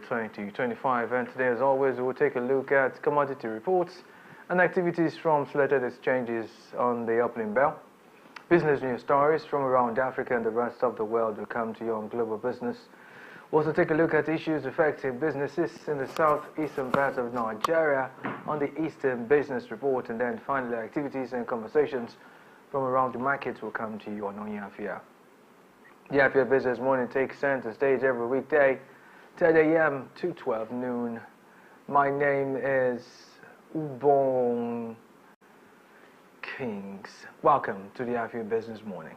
February 2025. And today, as always, we'll take a look at commodity reports and activities from selected exchanges on the opening bell. Business news stories from around Africa and the rest of the world will come to you on Global Business. We'll also take a look at issues affecting businesses in the southeastern part of Nigeria on the Eastern Business Report, and then finally activities and conversations from around the markets will come to you on Afia. The Afia Business Morning takes center stage every weekday, 10 a.m. to 12 noon. My name is Ubong Kings. Welcome to the Afia Business Morning.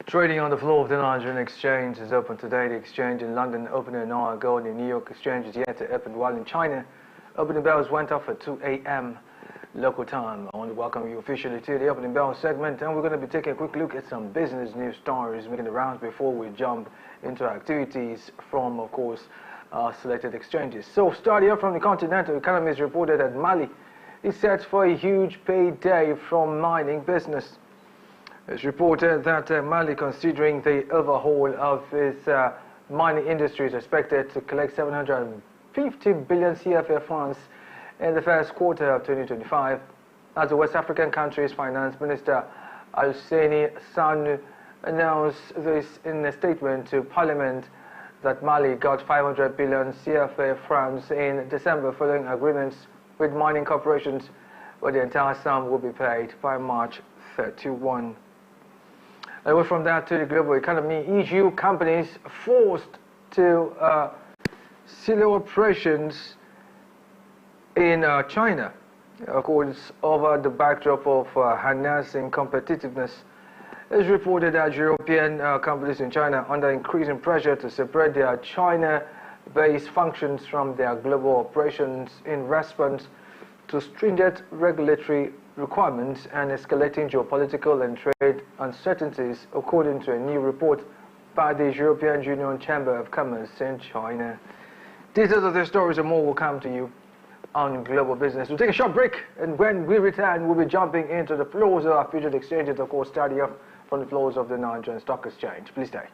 Trading on the floor of the Nigerian exchange is open today. The exchange in London opened an hour ago. The New York exchange is yet to open, while in China, opening bells went off at 2 a.m. local time. I want to welcome you officially to the opening bell segment, and we're going to be taking a quick look at some business news stories making the rounds before we jump into activities from, of course, selected exchanges. So, starting off from the continental economy, is reported that Mali is set for a huge payday from mining business. It's reported that Mali, considering the overhaul of its mining industry, is expected to collect 750 billion CFA funds in the first quarter of 2025. As the West African country's finance minister, Alseni Sanu, announced this in a statement to Parliament that Mali got 500 billion CFA francs in December following agreements with mining corporations, where the entire sum will be paid by March 31. Away from that to the global economy, EU companies forced to seal operations in China, of course, over the backdrop of harnessing competitiveness. It's reported that European companies in China under increasing pressure to separate their China-based functions from their global operations in response to stringent regulatory requirements and escalating geopolitical and trade uncertainties, according to a new report by the European Union Chamber of Commerce in China. Details of the stories and more will come to you on Global Business. We'll take a short break, and when we return, we'll be jumping into the floors of our featured exchanges, of course, starting off from the floors of the Nigerian Stock Exchange. Please stay.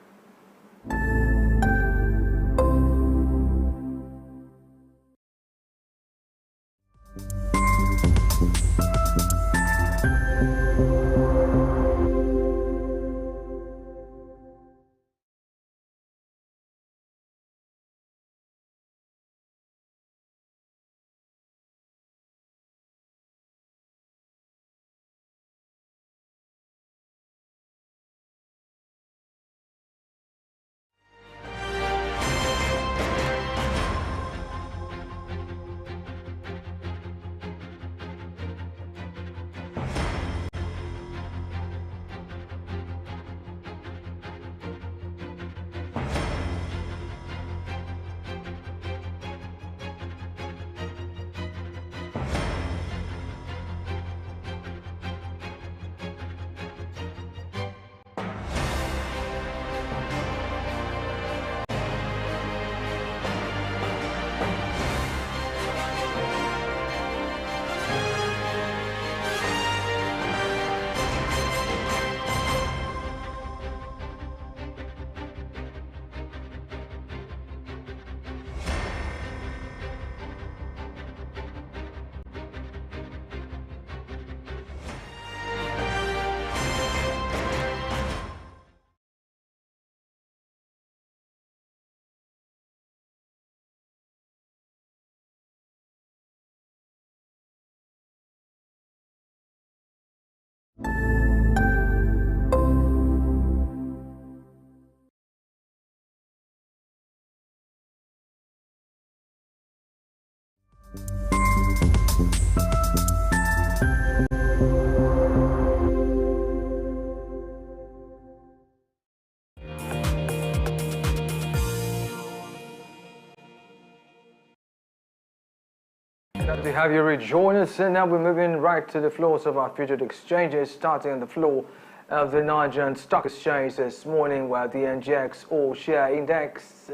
Glad to have you rejoin us, and now we're moving right to the floors of our futures exchanges, starting on the floor of the Nigerian Stock Exchange this morning, where the NGX All-Share Index,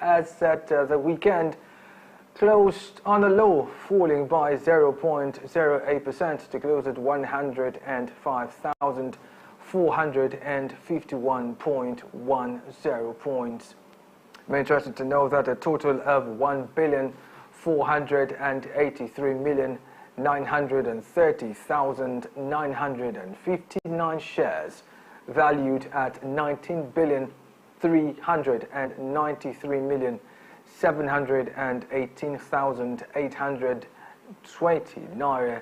as at the weekend, closed on a low, falling by 0.08% to close at 105,451.10 points. We're interested to know that a total of 1,483,930,959 shares, valued at 19,393,718,820 naira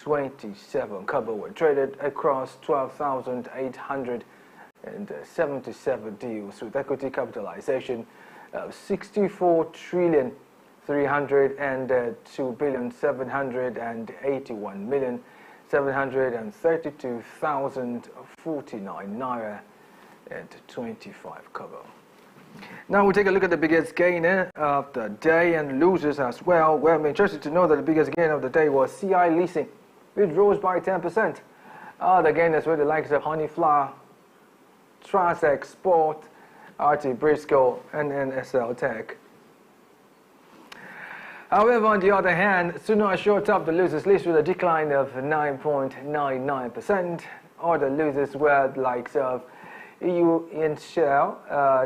27 kobo were traded across 12,877 deals, with equity capitalization of 64,302,781,732,049 naira and 25 kobo. Now we'll take a look at the biggest gainer of the day and losers as well. Well, I'm interested to know that the biggest gain of the day was CI Leasing, which rose by 10%. The gainers were the likes of Honeyflower, Transex Sport, RT Briscoe, and NSL Tech. However, on the other hand, Suno showed up the losers list with a decline of 9.99%. Other losers were the likes of EU Shell,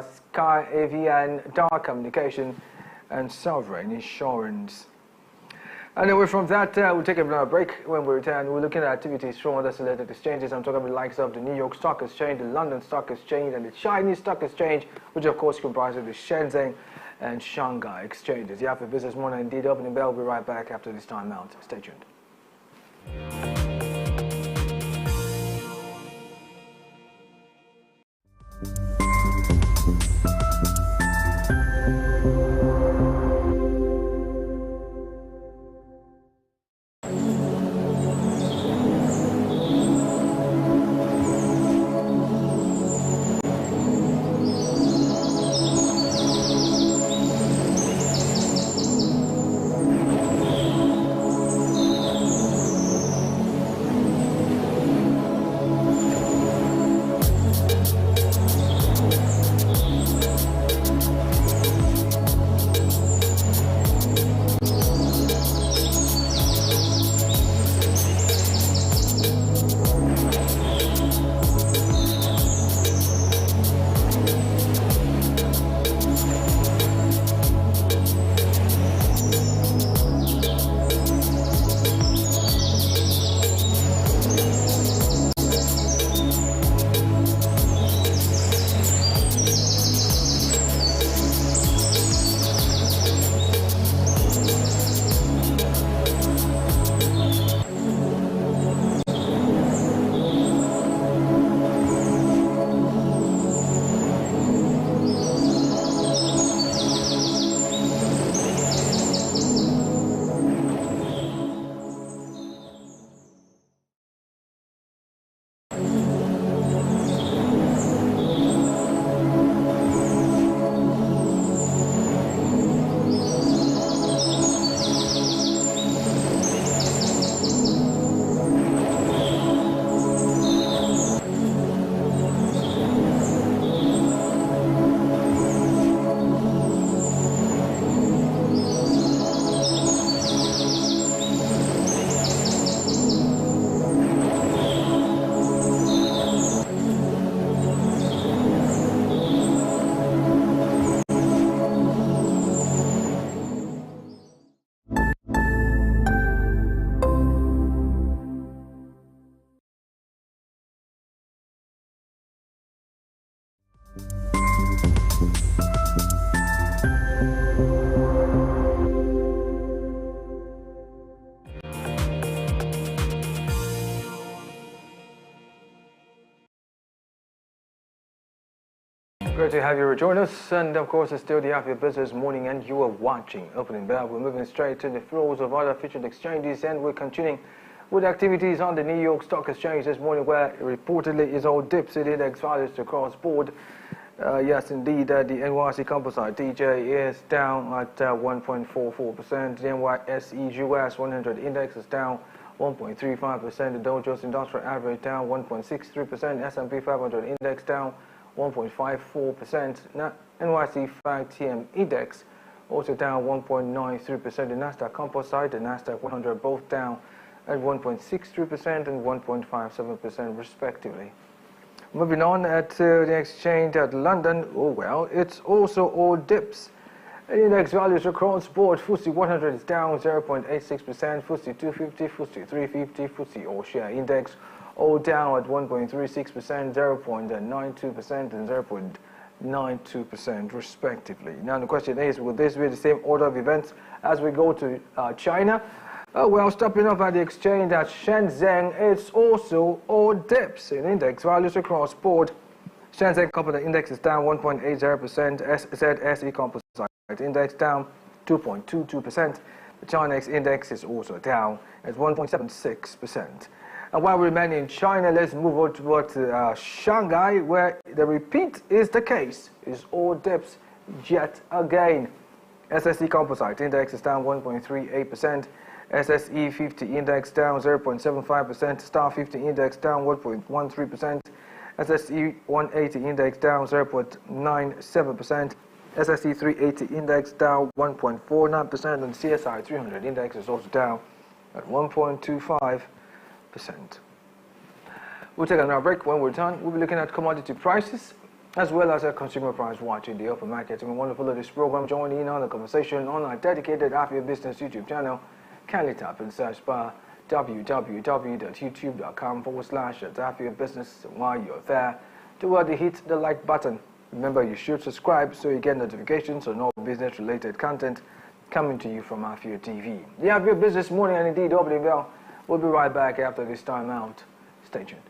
Sky Avian, Dark Communication, and Sovereign Insurance. And away from that, we'll take a break. When we return, we're looking at activities from other selected exchanges. I'm talking about the likes of the New York Stock Exchange, the London Stock Exchange, and the Chinese Stock Exchange, which of course comprises the Shenzhen and Shanghai exchanges. You have a business morning indeed. Opening bell. We'll be right back after this time out. Stay tuned. Great to have you rejoin us, and of course it's still the Afia Business Morning, and you are watching Opening Bell. We're moving straight to the floors of other featured exchanges, and we're continuing with activities on the New York Stock Exchange this morning, where reportedly is all dips in index values across board. Yes, indeed, the NYSE Composite DJ is down at 1.44%. The NYSE US 100 index is down 1.35%. The Dow Jones Industrial Average down 1.63%. S&P 500 index down 1.54%. NYSE 5TM index also down 1.93%. The Nasdaq Composite, the Nasdaq 100 both down at 1.63% and 1.57% respectively. Moving on to the exchange at London, oh well, it's also all dips. Index values across board. FTSE 100 is down 0.86%, FTSE 250, FTSE 350, FTSE All Share Index all down at 1.36%, 0.92% and 0.92% respectively. Now the question is, will this be the same order of events as we go to China? Well, stopping off at the exchange at Shenzhen, it's also all dips in index values across board. Shenzhen Composite Index is down 1.80%, ZSE Composite Index down 2.22%. The China Index is also down at 1.76%. And while we remain in China, let's move on towards Shanghai, where the repeat is the case, is all dips yet again. SSE Composite Index is down 1.38%. SSE 50 Index down 0.75%, Star 50 Index down 1.13%, SSE 180 Index down 0.97%, SSE 380 Index down 1.49%, and CSI 300 Index is also down at 1.25%. We'll take another break. When we return, we'll be looking at commodity prices as well as a consumer price watch in the open market. And we want to follow this program, join in on the conversation on our dedicated Afia Business YouTube channel. Kindly tap and search bar www.youtube.com/Afia Business. While you're there, do hit the like button. Remember, you should subscribe so you get notifications on all business-related content coming to you from Afia TV. The Afia Business Morning and indeed Opening Bell. We'll be right back after this time out. Stay tuned.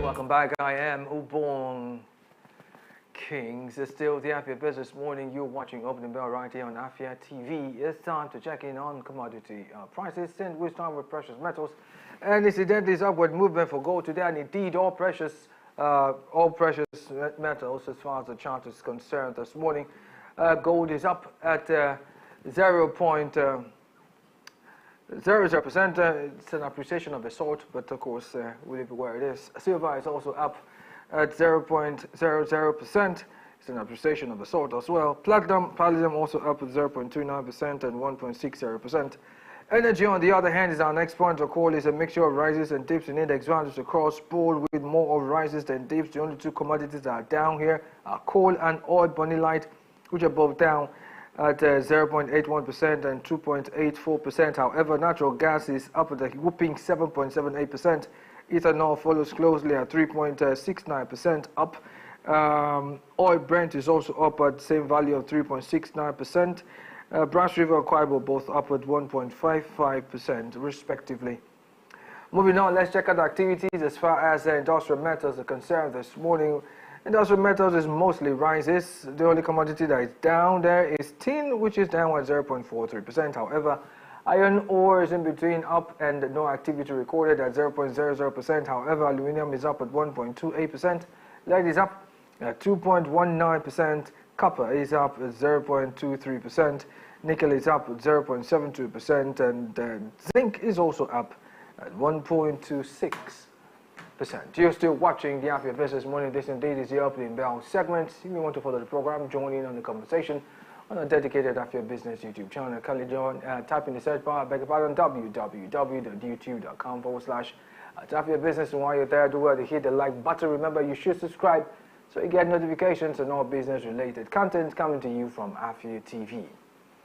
Welcome back. I am Ubong Kings. It's still the Afia Business Morning. You're watching Opening Bell right here on Afia TV. It's time to check in on commodity prices, and we'll start with precious metals. And incidentally, is upward movement for gold today, and indeed all precious metals, as far as the chart is concerned this morning. Gold is up at 0.00%. It's an appreciation of the sort, but of course, we'll leave it where it is. Silver is also up at 0.00%. It's an appreciation of the sort as well. Palladium also up at 0.29% and 1.60%. Energy, on the other hand, is our next point of call. Is a mixture of rises and dips in index values across board, with more of rises than dips. The only two commodities that are down here are coal and oil bonylite, which are both down at 0.81% and 2.84%. However, natural gas is up at a whooping 7.78%. Ethanol follows closely at 3.69% up. Oil Brent is also up at the same value of 3.69%. Brass River and Kwaibo both up at 1.55% respectively. Moving on, let's check out the activities as far as industrial metals are concerned this morning. Industrial metals is mostly rises. The only commodity that is down there is tin, which is down at 0.43%. However, iron ore is in between, up, and no activity recorded at 0.00%. However, aluminum is up at 1.28%. Lead is up at 2.19%. Copper is up at 0.23%. Nickel is up at 0.72%. And zinc is also up at 1.26%. You're still watching the Afia Business Morning. This indeed is the opening bell segment. If you want to follow the program, join in on the conversation on a dedicated Afia Business YouTube channel. Kindly join, type in the search bar, www.youtube.com/Afia Business. And while you're there, do well to hit the like button. Remember, you should subscribe so you get notifications on all business-related content coming to you from Afia TV.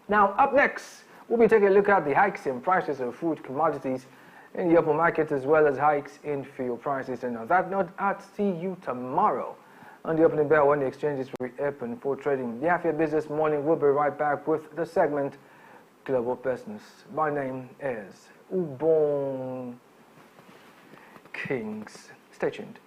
Now, up next, we'll be taking a look at the hikes in prices of food commodities in the open market, as well as hikes in fuel prices. And on that note, I'll see you tomorrow on the opening bell when the exchanges reopen for trading. The Afia Business Morning will be right back with the segment Global Business. My name is Ubong Kings. Stay tuned.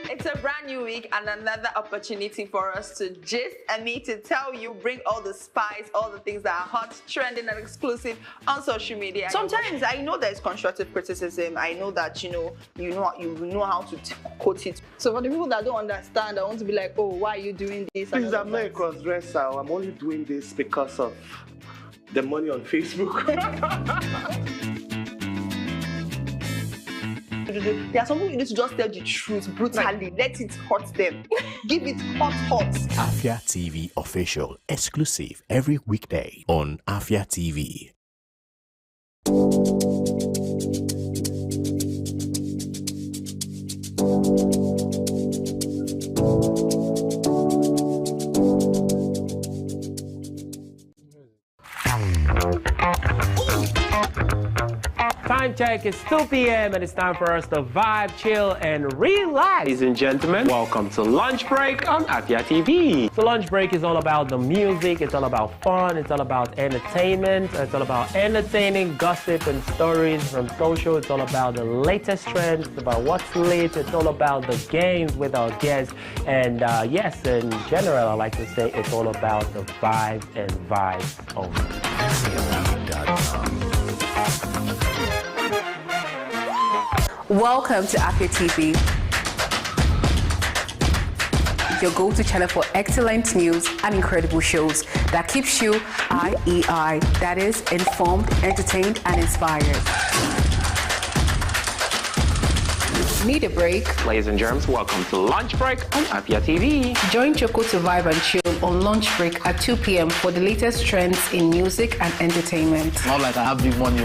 It's a brand new week and another opportunity for us to gist and me to tell you, bring all the spice, all the things that are hot, trending and exclusive on social media. Sometimes I know there's constructive criticism. I know that you know how to quote it. So for the people that don't understand, I want to be like, oh, why are you doing this? Please, I'm not a cross-dresser. I'm only doing this because of the money on Facebook. There are some people you need to just tell the truth brutally. Let it hurt them. Give it hot. Afia TV official, exclusive every weekday on Afia TV. Time check, it's 2 p.m. and it's time for us to vibe, chill, and relax. Ladies and gentlemen, welcome to Lunch Break on Afia TV. So Lunch Break is all about the music, it's all about fun, it's all about entertainment, it's all about entertaining gossip and stories from social, it's all about the latest trends, it's about what's lit, it's all about the games with our guests, and yes, in general, I like to say it's all about the vibes and vibes only. Welcome to Afia TV, your go-to channel for excellent news and incredible shows that keeps you IEI, that is, informed, entertained, and inspired. Need a break? Ladies and germs, welcome to Lunch Break on Afia TV. Join Choco to vibe and chill on lunch break at 2 p.m. for the latest trends in music and entertainment. Not like I have big money.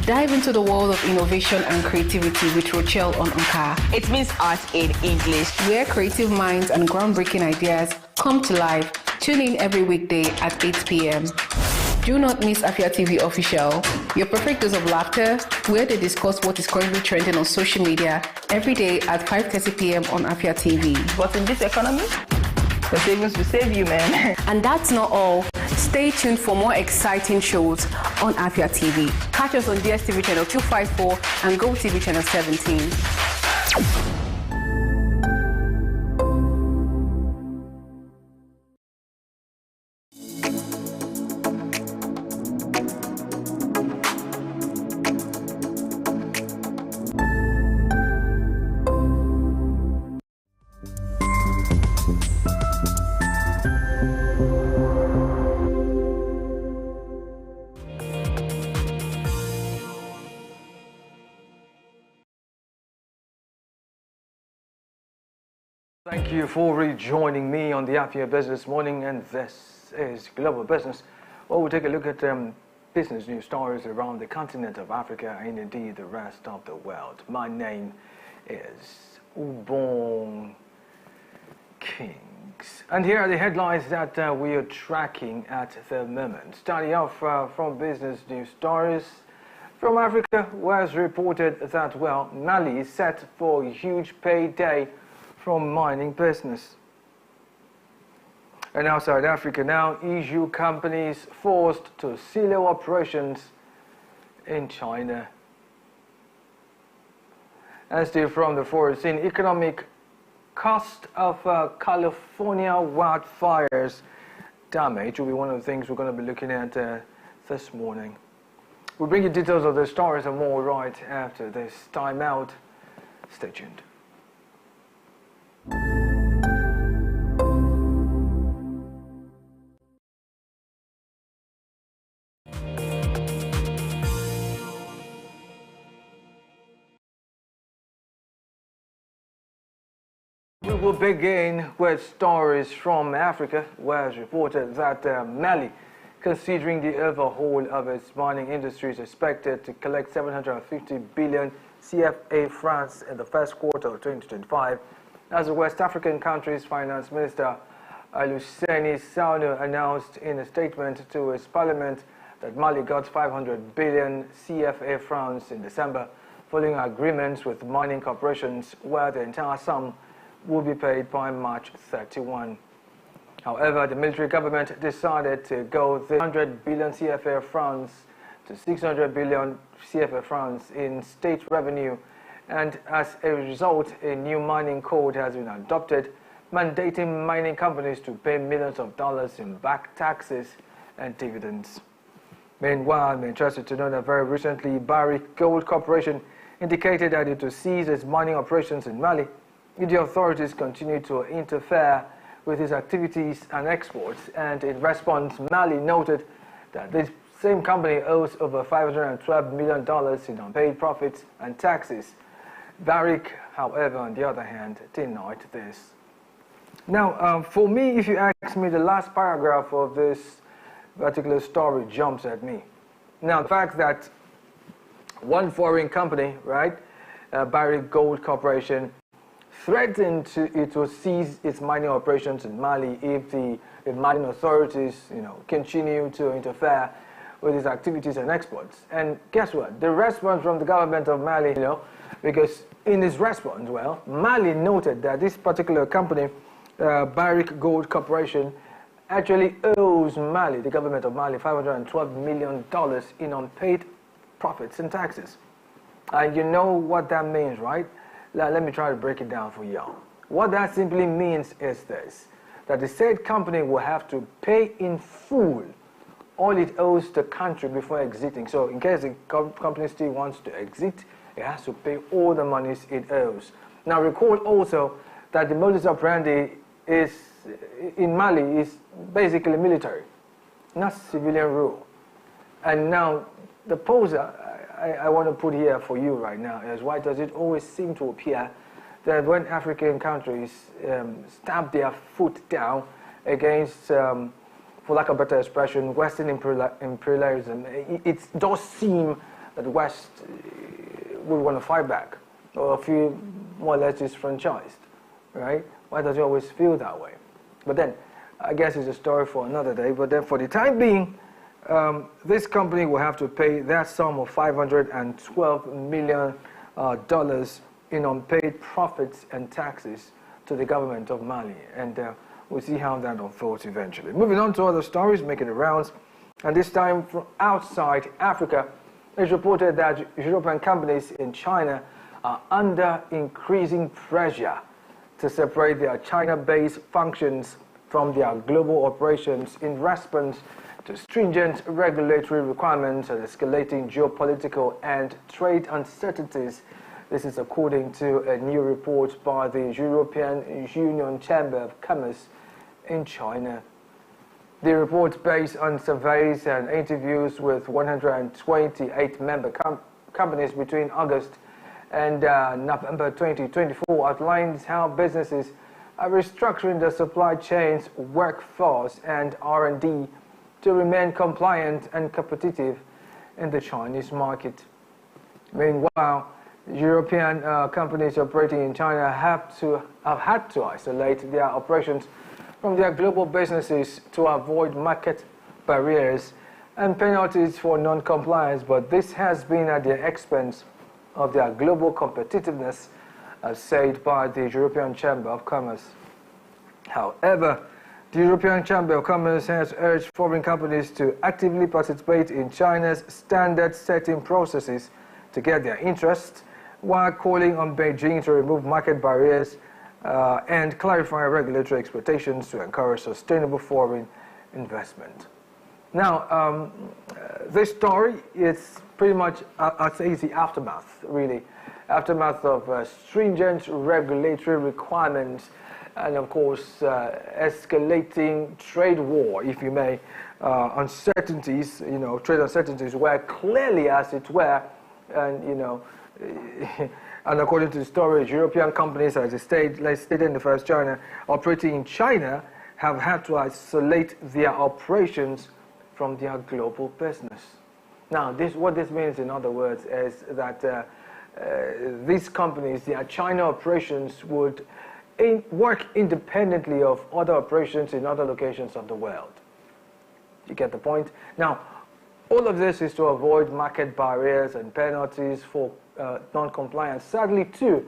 Dive into the world of innovation and creativity with Rochelle on Anka, It means art in English. where creative minds and groundbreaking ideas come to life. Tune in every weekday at 8 p.m. Do not miss Afia TV Official, your perfect dose of laughter, where they discuss what is currently trending on social media every day at 5:30 p.m. on Afia TV. But in this economy, the savings will save you, man. And that's not all. Stay tuned for more exciting shows on Afia TV. Catch us on DSTV channel 254 and GoTV channel 17. Thank you for rejoining me on the Afia Business Morning, and this is Global Business. Well, we'll take a look at business news stories around the continent of Africa and indeed the rest of the world. My name is Ubong Kings, and here are the headlines that we are tracking at the moment. Starting off from business news stories from Africa, where it's reported that, well, Mali is set for a huge payday from mining business. And outside Africa now, EU companies forced to silo operations in China. And still from the foreseen economic cost of California wildfires damage will be one of the things we're going to be looking at this morning. We'll bring you details of the stories and more right after this time out. Stay tuned. We will begin with stories from Africa, where it's reported that Mali, considering the overhaul of its mining industry, is expected to collect 750 billion CFA francs in the first quarter of 2025. As the West African country's finance minister, Aluseni Sano, announced in a statement to his parliament that Mali got 500 billion CFA francs in December, following agreements with mining corporations where the entire sum will be paid by March 31. However, the military government decided to go 100 billion CFA francs to 600 billion CFA francs in state revenue, and as a result, a new mining code has been adopted, mandating mining companies to pay millions of dollars in back taxes and dividends. Meanwhile, I'm interested to know that very recently, Barrick Gold Corporation indicated that it will cease its mining operations in Mali if the authorities continue to interfere with its activities and exports. And in response, Mali noted that this same company owes over $512 million in unpaid profits and taxes. Barrick, however, on the other hand, denied this. Now, for me, if you ask me, the last paragraph of this particular story jumps at me. Now, the fact that one foreign company, right, Barrick Gold Corporation, threatened to seize its mining operations in Mali if the mining authorities, continue to interfere with its activities and exports. And guess what? The response from the government of Mali, because in its response, well, Mali noted that this particular company, Barrick Gold Corporation, actually owes Mali, the government of Mali, $512 million in unpaid profits and taxes. And you know what that means, right? Let me try to break it down for y'all. What that simply means is this, that the said company will have to pay in full all it owes the country before exiting. So in case the company still wants to exit, it has to pay all the monies it owes. Now recall also that the modus operandi is, in Mali, is basically military, not civilian rule. And now the poser, I want to put here for you right now is, why does it always seem to appear that when African countries stamp their foot down against, for lack of a better expression, Western imperialism, it does seem that the West would want to fight back or feel more or less disfranchised, right? Why does it always feel that way? But then, I guess it's a story for another day. But then for the time being, this company will have to pay that sum of $512 million in unpaid profits and taxes to the government of Mali. And we'll see how that unfolds eventually. Moving on to other stories making the rounds. And this time from outside Africa, it's reported that European companies in China are under increasing pressure to separate their China-based functions from their global operations in response to stringent regulatory requirements and escalating geopolitical and trade uncertainties. This is according to a new report by the European Union Chamber of Commerce in China. The report, based on surveys and interviews with 128 member companies between August and November 2024, outlines how businesses are restructuring their supply chains, workforce, and R&D to remain compliant and competitive in the Chinese market. Meanwhile, European companies operating in China have had to isolate their operations from their global businesses to avoid market barriers and penalties for non-compliance, but this has been at the expense of their global competitiveness, as said by the European Chamber of Commerce. However, the European Chamber of Commerce has urged foreign companies to actively participate in China's standard-setting processes to get their interests, while calling on Beijing to remove market barriers and clarify regulatory expectations to encourage sustainable foreign investment. Now, this story is pretty much, I'd say, it's the aftermath, really. Aftermath of stringent regulatory requirements and, of course, escalating trade war, if you may, uncertainties, trade uncertainties, where clearly, as it were, and, and according to the story, European companies, as stated in the first China, operating in China, have had to isolate their operations from their global business. Now, what this means, in other words, is that these companies, their China operations, would work independently of other operations in other locations of the world. You get the point? Now, all of this is to avoid market barriers and penalties for non-compliance. Sadly, too,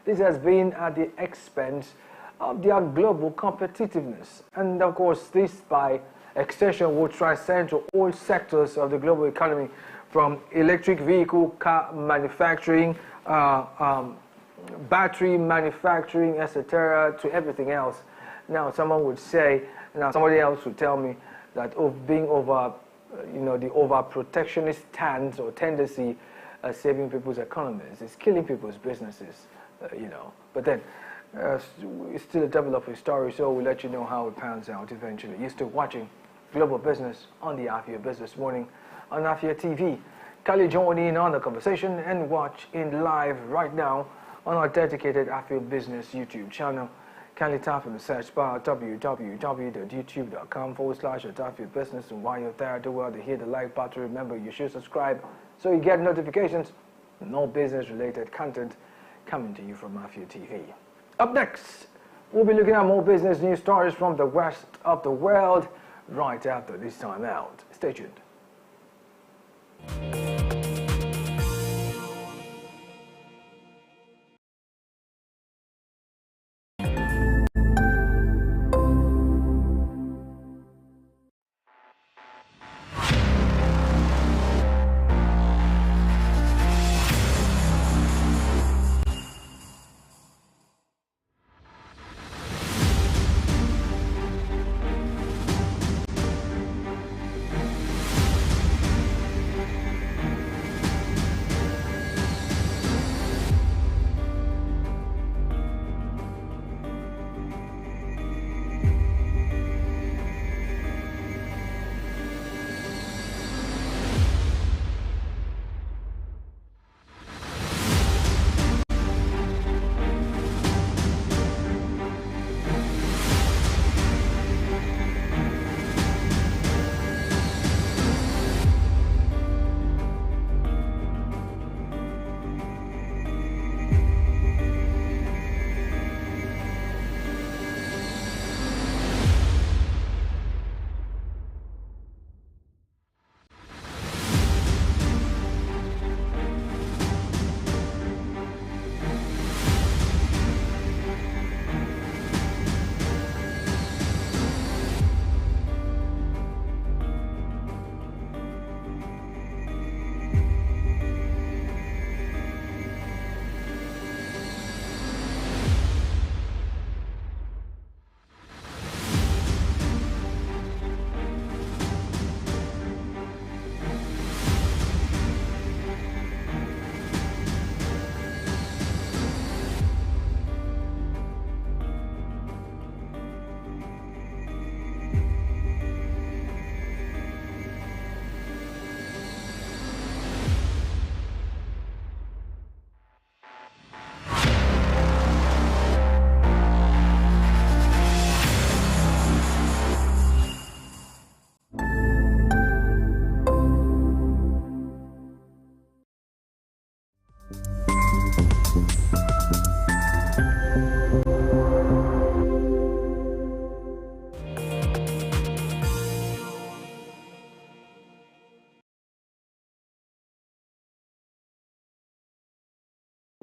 this has been at the expense of their global competitiveness. And, of course, this, by extension, will transcend to all sectors of the global economy, from electric vehicle, car manufacturing, battery manufacturing, etc., to everything else. Now, somebody else would tell me that being over, the over-protectionist stance or tendency saving people's economies is killing people's businesses, But then, it's still a developing story, so we'll let you know how it pans out eventually. You're still watching Global Business on the Afia Business Morning on Afia TV. Kindly join in on the conversation and watch in live right now on our dedicated Afia Business YouTube channel. Kindly tap in the search bar www.youtube.com/Afia Business, and while you're there, do well to hit the like button. Remember, you should subscribe so you get notifications and more business-related content coming to you from Afia TV. Up next, we'll be looking at more business news stories from the rest of the world right after this time out. Stay tuned.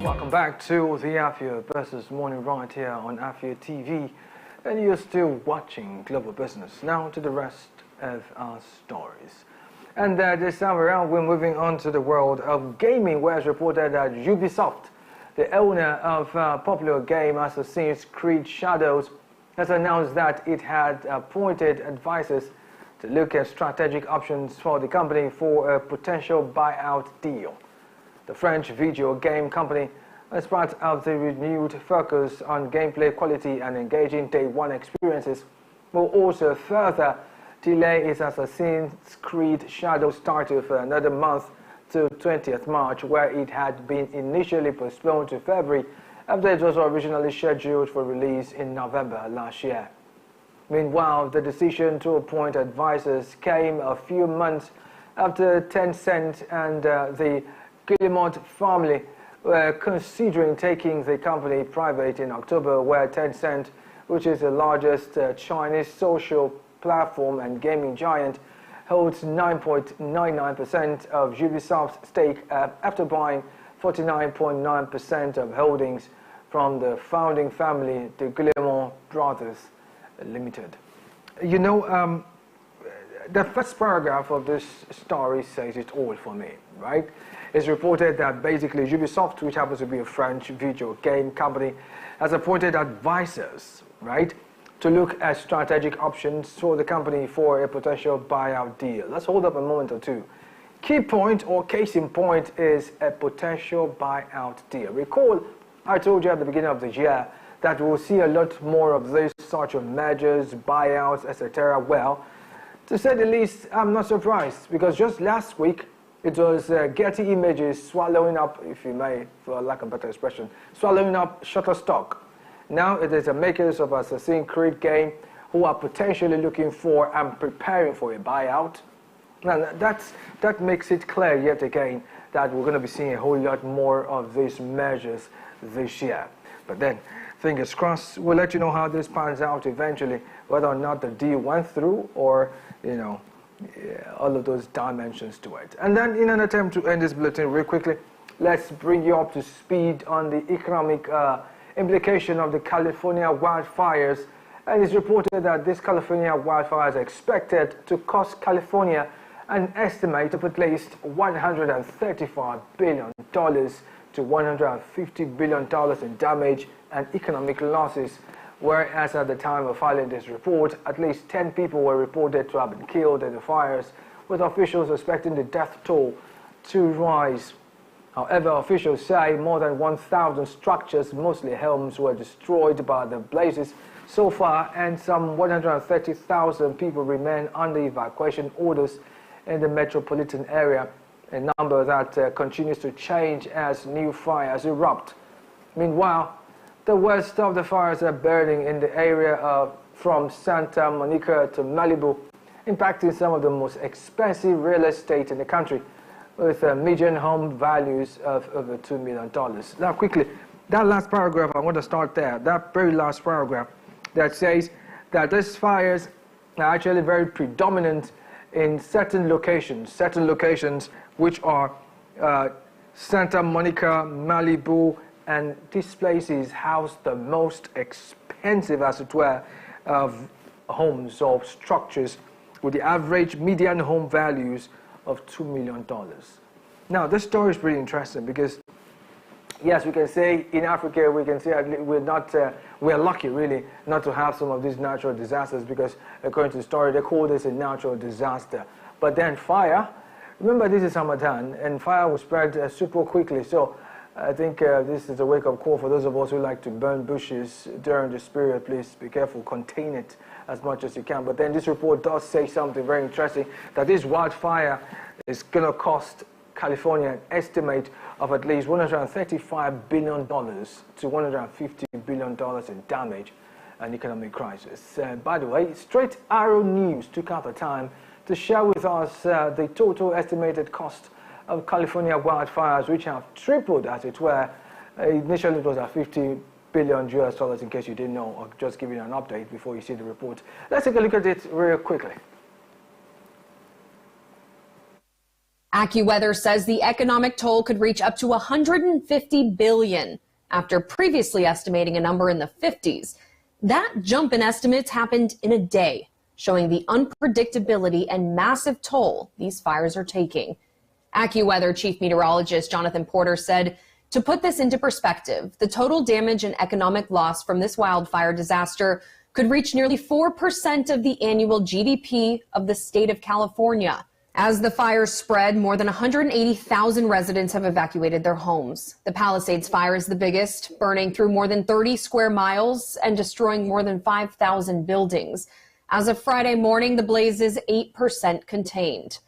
Welcome back to the Afia Business Morning right here on Afia TV, and you're still watching Global Business. Now to the rest of our stories. And this time around, we're moving on to the world of gaming, where it's reported that Ubisoft, the owner of popular game Assassin's Creed Shadows, has announced that it had appointed advisors to look at strategic options for the company for a potential buyout deal. The French video game company, as part of the renewed focus on gameplay quality and engaging day-one experiences, will also further delay its Assassin's Creed Shadows title for another month to 20th March, where it had been initially postponed to February after it was originally scheduled for release in November last year. Meanwhile, the decision to appoint advisors came a few months after Tencent and the Guillemot family were considering taking the company private in October, where Tencent, which is the largest Chinese social platform and gaming giant, holds 9.99% of Ubisoft's stake after buying 49.9% of holdings from the founding family, the Guillemot brothers Limited. You know, the first paragraph of this story says it all for me, right? It's reported that basically Ubisoft, which happens to be a French video game company, has appointed advisors, right, to look at strategic options for the company for a potential buyout deal. Let's hold up a moment or two. Key point or case in point is a potential buyout deal. Recall, I told you at the beginning of the year that we'll see a lot more of these sort of mergers, buyouts, etc. Well, to say the least, I'm not surprised, because just last week it was Getty Images swallowing up, if you may, for lack of a better expression, swallowing up Shutterstock. Now it is the makers of Assassin's Creed game who are potentially looking for and preparing for a buyout. Now that makes it clear yet again that we're going to be seeing a whole lot more of these measures this year. But then, fingers crossed, we'll let you know how this pans out eventually, whether or not the deal went through, or, you know, all of those dimensions to it. And then, in an attempt to end this bulletin real quickly, let's bring you up to speed on the economic implication of the California wildfires. And it's reported that this California wildfire is expected to cost California an estimate of at least $135 billion to $150 billion in damage and economic losses, whereas at the time of filing this report, at least 10 people were reported to have been killed in the fires, with officials expecting the death toll to rise. However, officials say more than 1,000 structures, mostly homes, were destroyed by the blazes so far, and some 130,000 people remain under evacuation orders in the metropolitan area, a number that continues to change as new fires erupt. Meanwhile, the worst of the fires are burning in the area from Santa Monica to Malibu, impacting some of the most expensive real estate in the country, with median home values of over $2 million. Now quickly, that last paragraph, I want to start there, that very last paragraph that says that these fires are actually very predominant in certain locations which are Santa Monica, Malibu, and these places house the most expensive, as it were, of homes or structures, with the average median home values of $2 million. Now, this story is pretty interesting because, yes, we can say in Africa, we can say we're lucky really not to have some of these natural disasters, because according to the story, they call this a natural disaster. But then fire, remember this is Ramadan, and fire will spread super quickly. So I think this is a wake-up call for those of us who like to burn bushes during this period. Please be careful, contain it as much as you can. But then this report does say something very interesting, that this wildfire is going to cost California an estimate of at least $135 billion to $150 billion in damage and economic crisis. By the way, Straight Arrow News took out the time to share with us the total estimated cost of California wildfires, which have tripled, as it were. Initially it was at $50 billion US, in case you didn't know, or just giving you an update before you see the report. Let's take a look at it real quickly. AccuWeather says the economic toll could reach up to $150 billion, after previously estimating a number in the 50s. That jump in estimates happened in a day, showing the unpredictability and massive toll these fires are taking. AccuWeather Chief Meteorologist Jonathan Porter said, to put this into perspective, the total damage and economic loss from this wildfire disaster could reach nearly 4% of the annual GDP of the state of California. As the fires spread, more than 180,000 residents have evacuated their homes. The Palisades fire is the biggest, burning through more than 30 square miles and destroying more than 5,000 buildings. As of Friday morning, the blaze is 8% contained.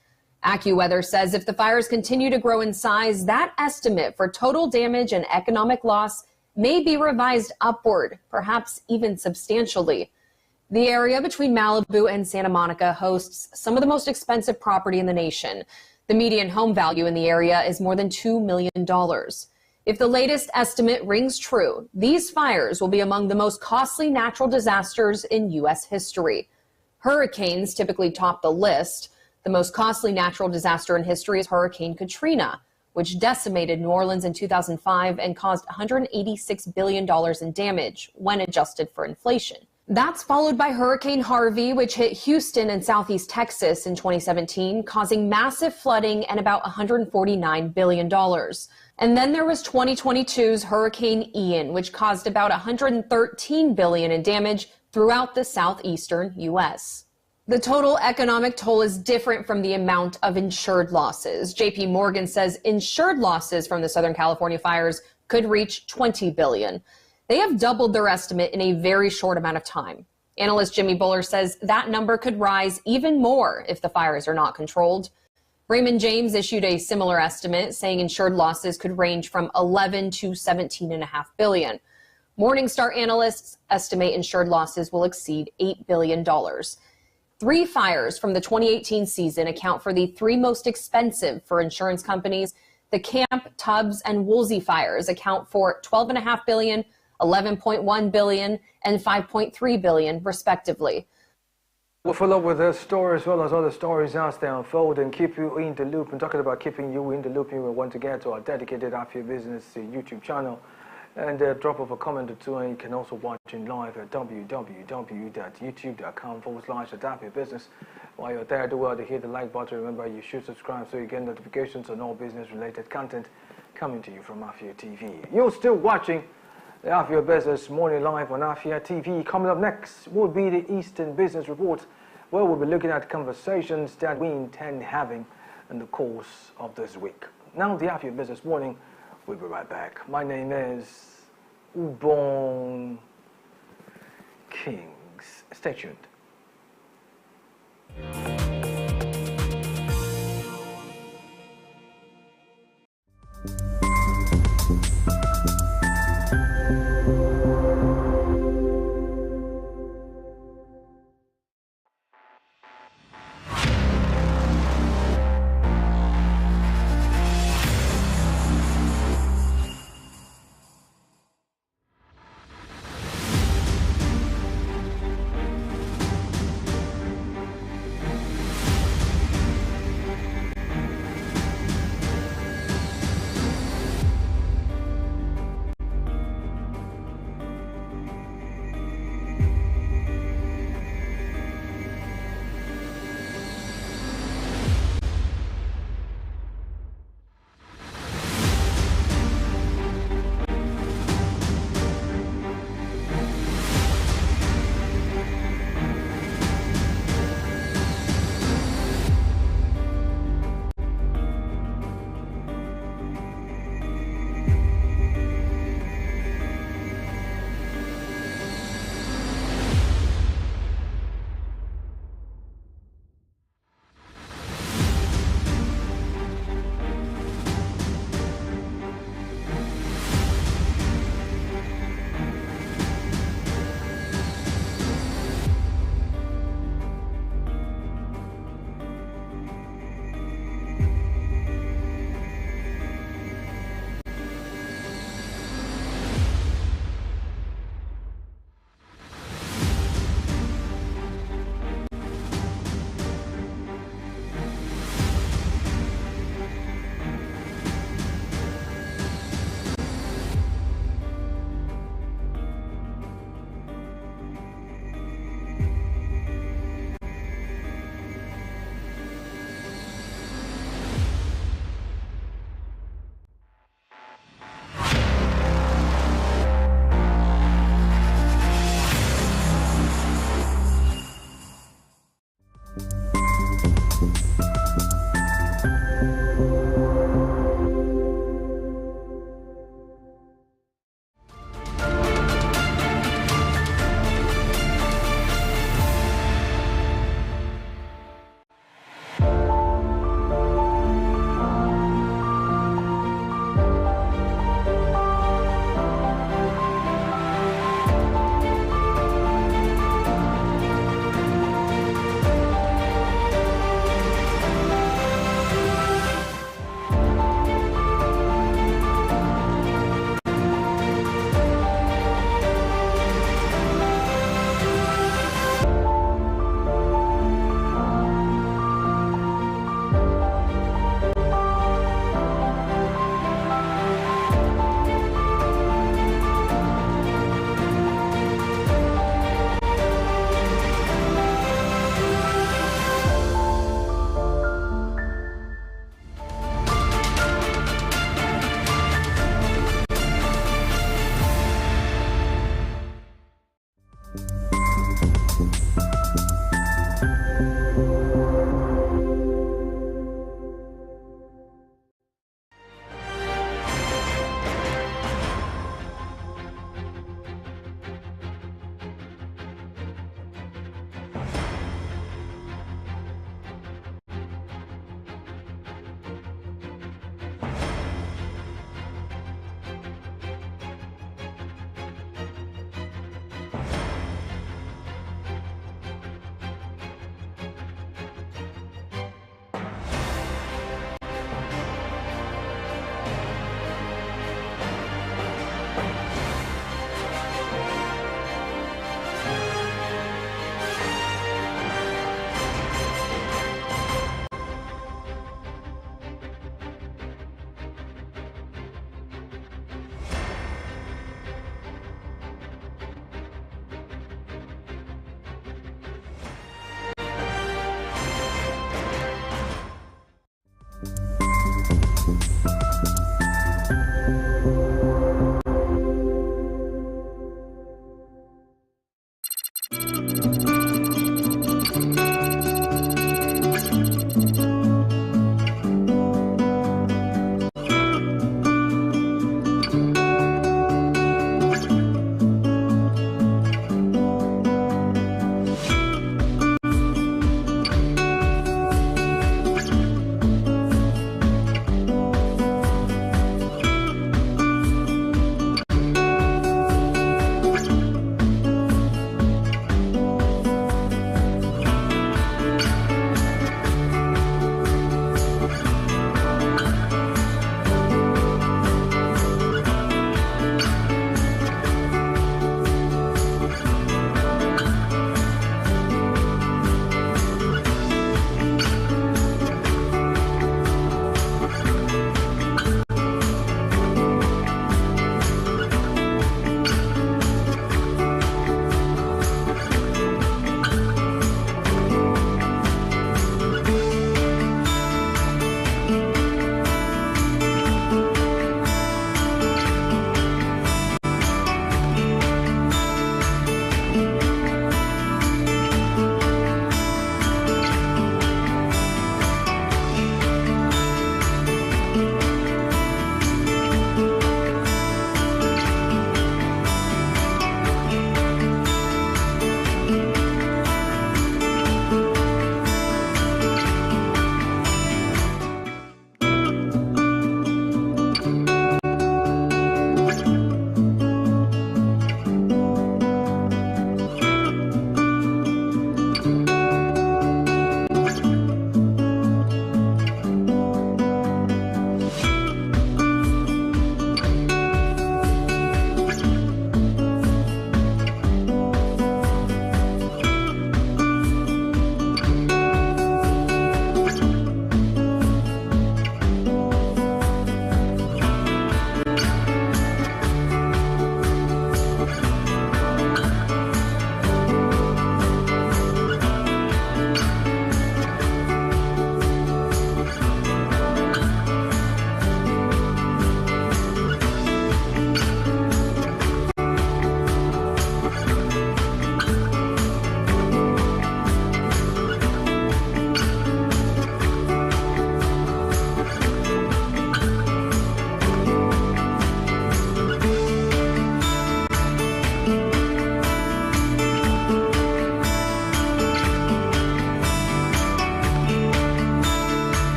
AccuWeather says if the fires continue to grow in size, that estimate for total damage and economic loss may be revised upward, perhaps even substantially. The area between Malibu and Santa Monica hosts some of the most expensive property in the nation. The median home value in the area is more than $2 million. If the latest estimate rings true, these fires will be among the most costly natural disasters in U.S. history. Hurricanes typically top the list. The most costly natural disaster in history is Hurricane Katrina, which decimated New Orleans in 2005 and caused $186 billion in damage when adjusted for inflation. That's followed by Hurricane Harvey, which hit Houston and Southeast Texas in 2017, causing massive flooding and about $149 billion. And then there was 2022's Hurricane Ian, which caused about $113 billion in damage throughout the southeastern U.S. The total economic toll is different from the amount of insured losses. JP Morgan says insured losses from the Southern California fires could reach $20 billion. They have doubled their estimate in a very short amount of time. Analyst Jimmy Buller says that number could rise even more if the fires are not controlled. Raymond James issued a similar estimate, saying insured losses could range from 11 to 17.5 billion. Morningstar analysts estimate insured losses will exceed $8 billion. 3 fires from the 2018 season account for the 3 most expensive for insurance companies. The Camp, Tubbs, and Woolsey fires account for $12.5 billion, $11.1 billion, and $5.3 billion, respectively. We'll follow up with this story as well as other stories as they unfold and keep you in the loop. And talking about keeping you in the loop, you will want to get to our dedicated Afia Business YouTube channel and drop off a comment or two, and you can also watch in live at www.youtube.com/AfiaBusiness. While you're there, do well to hit the like button. Remember, you should subscribe so you get notifications on all business-related content coming to you from Afia TV. You're still watching the Afia Business Morning Live on Afia TV. Coming up next will be the Eastern Business Report, where we'll be looking at conversations that we intend having in the course of this week. Now, the Afia Business Morning. We'll be right back. My name is Ubong Kings. Stay tuned.